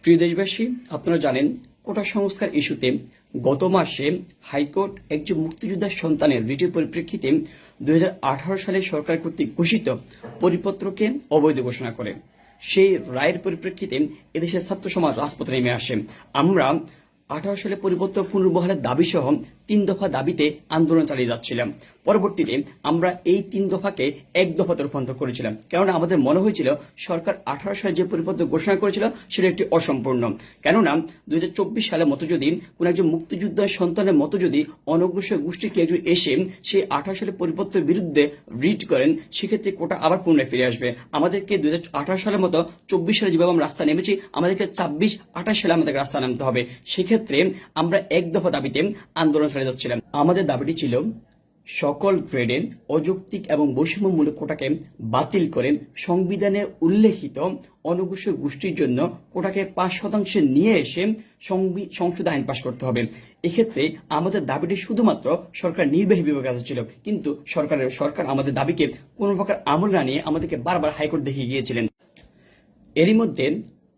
প্রিয় দেশবাসী, আপনারা জানেন কোটা সংস্কার ইস্যুতে গত মাসে হাইকোর্ট একজন মুক্তিযোদ্ধার সন্তানের রিটের পরিপ্রেক্ষিতে 2018 সালে সরকার কর্তৃক ঘোষিত পরিপত্রকে অবৈধ ঘোষণা করে। সেই রায়ের পরিপ্রেক্ষিতে এদেশের ছাত্র সমাজ রাজপথে নেমে আসে। আমরা 18 সালে পরিপত্র পুনর্বহালের দাবি সহ 3 দফা দাবিতে আন্দোলন চালিয়ে যাচ্ছিলাম। পরবর্তীতে আমরা এই 3 দফাকে 1 দফাতে রূপান্তর করেছিলাম, কেননা আমাদের মনে হয়েছিল সরকার 18 সালে যে পরিপত্র ঘোষণা করেছিল সেটা একটি অসম্পূর্ণ। কেননা 2024 সালের মতো যদি কোন একজন মুক্তিযোদ্ধার সন্তানের মতো যদি অনগ্রসর গোষ্ঠী কেউ এসে সেই 18 সালের পরিপত্রের বিরুদ্ধে রিট করেন, সেক্ষেত্রে কোটা আবার পুনরায় ফিরে আসবে। আমাদেরকে 2018 সালের মতো 24 সালে যেভাবে আমরা রাস্তা নেমেছি, আমাদেরকে 26-28 সালে আমাদের রাস্তা নামতে হবে। সেক্ষেত্রে আমরা 1 দফা দাবিতে আন্দোলন চালিয়ে যাচ্ছিলাম। আমাদের দাবিটি ছিল সকল গ্রেডে অযৌক্তিক এবং বৈষম্যমূলক কোটাকে বাতিল করে সংবিধানে উল্লেখিত অনগ্রসর গোষ্ঠীর জন্য কোটাকে 5% নিয়ে এসে সংসদ আইন পাশ করতে হবে। এক্ষেত্রে আমাদের দাবিটি শুধুমাত্র সরকার নির্বাহী বিভাগের কাছে ছিল, কিন্তু সরকার আমাদের দাবিকে কোনো প্রকার আমল না নিয়ে আমাদেরকে বারবার হাইকোর্ট দেখিয়ে গিয়েছিলেন। এরই মধ্যে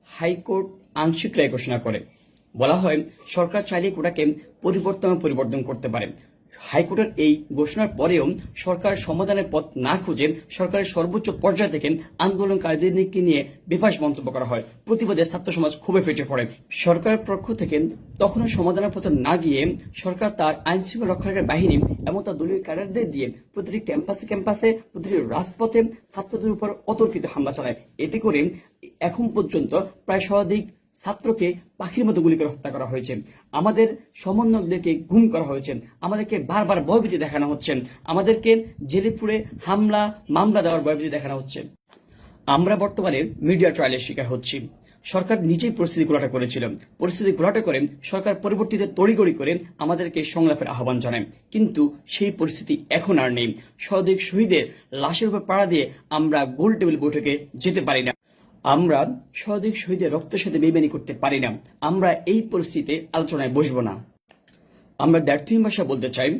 হাইকোর্ট আংশিক রায় ঘোষণা করে। বলা হয় সরকার চাইলে কোটাকে পরিবর্তন করতে পারে। হাইকোর্টের এই ঘোষণার পরেও সরকার সমাধানের পথ না খুঁজে সরকারের সর্বোচ্চ পর্যায় থেকে আন্দোলনকারীদেরকে নিয়ে বেফাস মন্তব্য করা হয়। প্রতিবাদে ছাত্র সমাজ ক্ষোভে ফেটে পড়ে। সরকারের পক্ষ থেকে তখনও সমাধানের পথে না গিয়ে সরকার তার আইন শৃঙ্খলা রক্ষাকারী বাহিনী এবং তার দলীয় ক্যাডারদের দিয়ে প্রতিটি ক্যাম্পাসে প্রতিটি রাজপথে ছাত্রদের উপর অতর্কিত হামলা চালায়। এতে করে এখন পর্যন্ত প্রায় শতাধিক ছাত্রকে পাখির মতো গুলি করে হত্যা করা হয়েছে। আমাদের সমন্বয়কদেরকে গুম করা হয়েছে। আমাদেরকে বারবার ভয়ভীতি দেখানো হচ্ছে। আমাদেরকে জেলে পুরে মামলা দেওয়ার ভয়ভীতি দেখানো হচ্ছে। আমরা বর্তমানে মিডিয়া ট্রায়ালের শিকার হচ্ছি। সরকার নিজেই পরিস্থিতি ঘোলাটে করেছিল। পরিস্থিতি ঘোলাটে করে সরকার পরবর্তীতে তড়িঘড়ি করে আমাদেরকে সংলাপের আহ্বান জানায়, কিন্তু সেই পরিস্থিতি এখন আর নেই। শতাধিক শহীদের লাশের উপর পাড়া দিয়ে আমরা গোল টেবিল বৈঠকে যেতে পারি না। আমরা শতাধিক শহীদের রক্তের সাথে বেইমানি করতে পারি না। আমরা এই পরিস্থিতিতে আলোচনায় বসবো না। আমরা দ্ব্যর্থহীন ভাষা বলতে চাই,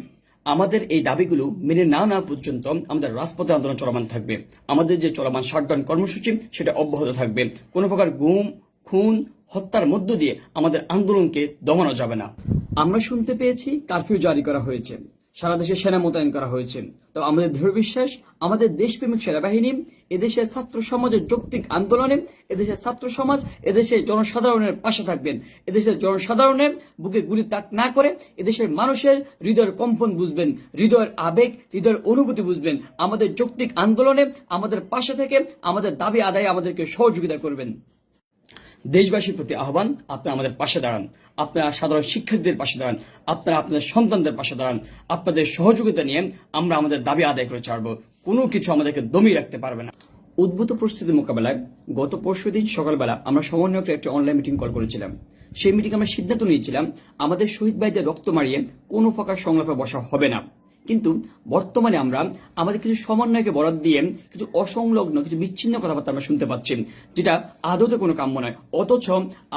আমাদের এই দাবিগুলো মেনে না নেওয়া পর্যন্ত আমাদের রাজপথে আন্দোলন চলমান থাকবে। আমাদের যে চলমান শাটডাউন কর্মসূচি সেটা অব্যাহত থাকবে। কোনো প্রকার গুম, খুন, হত্যার মধ্য দিয়ে আমাদের আন্দোলনকে দমানো যাবে না। আমরা শুনতে পেয়েছি কারফিউ জারি করা হয়েছে, সারা দেশে সেনা মোতায়েন করা হয়েছে। তো আমাদের দৃঢ় বিশ্বাস, আমাদের দেশপ্রেমিক সেনাবাহিনী এদেশের ছাত্র সমাজের যৌক্তিক আন্দোলনে এদেশের ছাত্র সমাজ এদেশের জনসাধারণের পাশে থাকবেন। এদেশের জনসাধারণের বুকে গুলি তাক না করে এদেশের মানুষের হৃদয়ের কম্পন বুঝবেন, হৃদয়ের আবেগ, হৃদয়ের অনুভূতি বুঝবেন। আমাদের যৌক্তিক আন্দোলনে আমাদের পাশে থেকে আমাদের দাবি আদায়ে আমাদেরকে সহযোগিতা করবেন। দেশবাসীর প্রতি আহ্বান, আপনারা আমাদের পাশে দাঁড়ান। আপনারা সাধারণ শিক্ষার্থীদের পাশে দাঁড়ান। আপনারা আপনাদের সন্তানদের পাশে দাঁড়ান। আপনাদের সহযোগিতা নিয়ে আমরা আমাদের দাবি আদায় করে ছাড়বো। কোনো কিছু আমাদেরকে দমিয়ে রাখতে পারবে না। উদ্ভূত পরিস্থিতির মোকাবেলায় গত পরশুদিন সকালবেলা আমরা সমন্বয়কের একটি অনলাইন মিটিং কল করেছিলাম। সেই মিটিং আমরা সিদ্ধান্ত নিয়েছিলাম আমাদের শহীদ ভাইদের রক্ত মারিয়ে কোনো প্রকার সংলাপে বসা হবে না। কিন্তু বর্তমানে আমরা আমাদের কিছু সমন্বয়কে বরাদ দিয়ে কিছু অসংলগ্ন, কিছু বিচ্ছিন্ন কথাবার্তা আমরা শুনতে পাচ্ছি, যেটা আদতে কোনো কাম্য নয়। অথচ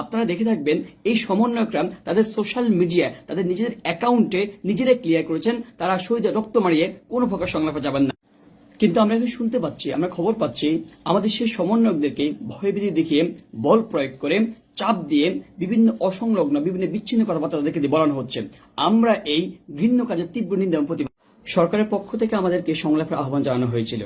আপনারা দেখে থাকবেন এই সমন্বয়করা তাদের সোশ্যাল মিডিয়ায় তাদের নিজেদের অ্যাকাউন্টে নিজেরাই ক্লিয়ার করেছেন তারা শহীদের রক্ত মারিয়ে কোনো প্রকার সংলাপে যাবেন না। কিন্তু আমরা এখন শুনতে পাচ্ছি, আমরা খবর পাচ্ছি আমাদের সেই সমন্বয়কদেরকে ভয়ভীতি দেখিয়ে বল প্রয়োগ করে চাপ দিয়ে বিভিন্ন অসংলগ্ন, বিভিন্ন বিচ্ছিন্ন কথাবার্তা তাদেরকে দিয়ে বলানো হচ্ছে। আমরা এই ঘৃণ্য কাজের তীব্র নিন্দা এবং প্রতিবাদ। সরকারের পক্ষ থেকে আমাদেরকে সংলাপের আহ্বান জানানো হয়েছিল।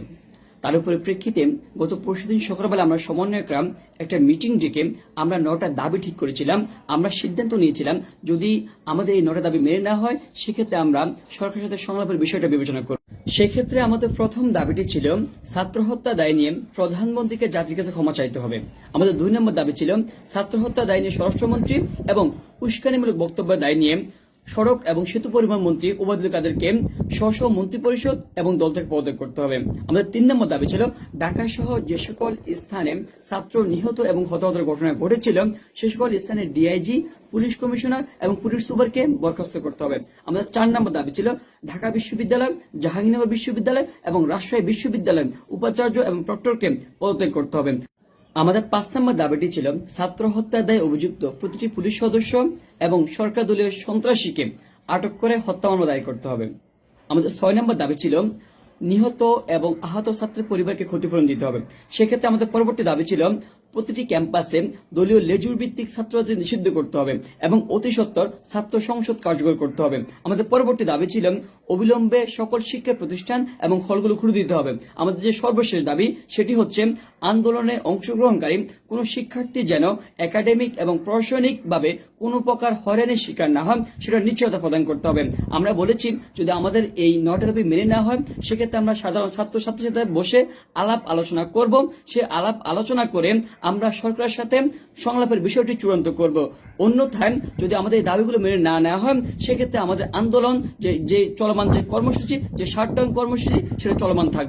তার উপরে প্রেক্ষিতে গত পরশুদিন সকালবেলা আমরা সমন্বয়করা একটা মিটিং ডেকে আমরা 9টা দাবি ঠিক করেছিলাম। আমরা সিদ্ধান্ত নিয়েছিলাম যদি আমাদের এই 9টা দাবি মেনে না হয় সেক্ষেত্রে আমরা সরকারের সাথে সংলাপের বিষয়টা বিবেচনা করব। সেক্ষেত্রে আমাদের প্রথম দাবিটি ছিল ছাত্র হত্যা দায় নিয়ে প্রধানমন্ত্রীকে জাতির কাছে ক্ষমা চাইতে হবে। আমাদের 2 নম্বর দাবি ছিল ছাত্র হত্যা দায় নিয়ে স্বরাষ্ট্রমন্ত্রী এবং উস্কানিমূলক বক্তব্যের দায় নিয়ে সড়ক এবং সেতু পরিবহন মন্ত্রী ওবায়দুল কাদেরকে স্ব মন্ত্রী পরিষদ এবং দল থেকে পদত্যাগ করতে হবে। আমাদের 3 নম্বর দাবি ছিল ঢাকা সহ যে সকল স্থানে ছাত্র নিহত এবং হতাহতের ঘটনা ঘটেছিল সে সকল স্থানে ডিআইজি, পুলিশ কমিশনার এবং পুলিশ সুপারকে বরখাস্ত করতে হবে। আমাদের 4 নম্বর দাবি ছিল ঢাকা বিশ্ববিদ্যালয়, জাহাঙ্গীরনগর বিশ্ববিদ্যালয় এবং রাজশাহী বিশ্ববিদ্যালয় উপাচার্য এবং প্রক্টরকে পদত্যাগ করতে হবে। আমাদের 5 নম্বর দাবিটি ছিল ছাত্র হত্যার দায়ে অভিযুক্ত প্রতিটি পুলিশ সদস্য এবং সরকার দলীয় সন্ত্রাসীকে আটক করে হত্যা মামলা দায়ের করতে হবে। আমাদের 6 নম্বর দাবি ছিল নিহত এবং আহত ছাত্রের পরিবারকে ক্ষতিপূরণ দিতে হবে। সেক্ষেত্রে আমাদের পরবর্তী দাবি ছিল প্রতিটি ক্যাম্পাসে দলীয় লেজুর ভিত্তিক ছাত্র রাজনীতি নিষিদ্ধ করতে হবে এবং অতি সত্বর ছাত্র সংসদ কার্যকর করতে হবে। আমাদের পরবর্তী দাবি ছিল অবিলম্বে সকল শিক্ষা প্রতিষ্ঠান এবং হলগুলো খুলে দিতে হবে। আমাদের যে সর্বশেষ দাবি সেটি হচ্ছে আন্দোলনে অংশগ্রহণকারী কোনো শিক্ষার্থী যেন একাডেমিক এবং প্রশাসনিকভাবে কোনো প্রকার হয়রানির শিকার না হয় সেটা নিশ্চয়তা প্রদান করতে হবে। আমরা বলেছি যদি আমাদের এই 9টা দাবি মেনে নেওয়া হয় সেক্ষেত্রে আমরা সাধারণ ছাত্রছাত্রীর সাথে বসে আলাপ আলোচনা করব। সে আলাপ আলোচনা করে আমরা সরকারের সাথে সংলাপের বিষয়টি চূড়ান্ত করব। অন্যথায় যদি আমাদের এই দাবিগুলো মেনে না নেওয়া হয় সেক্ষেত্রে আমাদের আন্দোলন যে চলমান যে কর্মসূচি, যে শাটডাউন কর্মসূচি সেটা চলমান থাকবে।